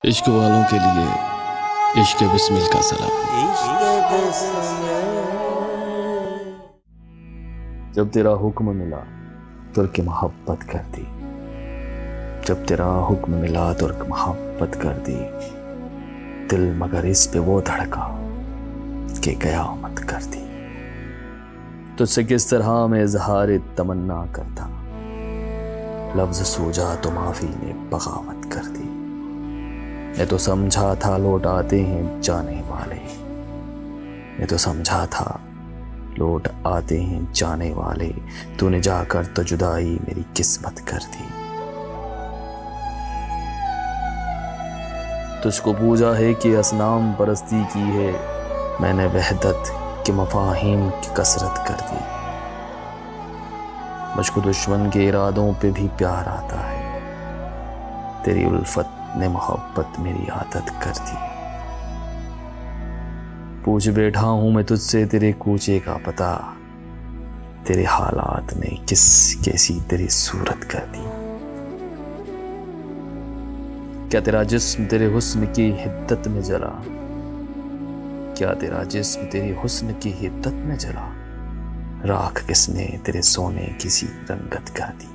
इश्क वालों के लिए इश्क बिस्मिल का सलाम। जब तेरा हुक्म मिला तुर्क मोहब्बत कर दी, जब तेरा हुक्म मिला तुर्क मोहब्बत कर दी। दिल मगर इस पे वो धड़का कि कयामत कर दी। तुझसे किस तरह मैं इजहार तमन्ना करता, लफ्ज सूझा तो माफी ने बगावत कर दी। मैं तो समझा था लौट आते हैं जाने वाले, मैं तो समझा था लौट आते हैं जाने वाले। तूने जाकर तो जुदाई मेरी किस्मत कर दी। तुझको पूजा है कि असनाम परस्ती की है, मैंने वहदत के मफाहिम की कसरत कर दी। मुझको दुश्मन के इरादों पे भी प्यार आता है, तेरी उल्फत ने मोहब्बत मेरी आदत कर दी। पूछ बैठा हूं मैं तुझसे तेरे कूचे का पता, तेरे हालात ने कैसी तेरी सूरत कर दी। क्या तेरा जिस्म तेरे हुस्न की हिद्दत में जला, क्या तेरा जिस्म तेरी हुस्न की हिद्दत में जला। राख किसने तेरे सोने किसी रंगत कर दी।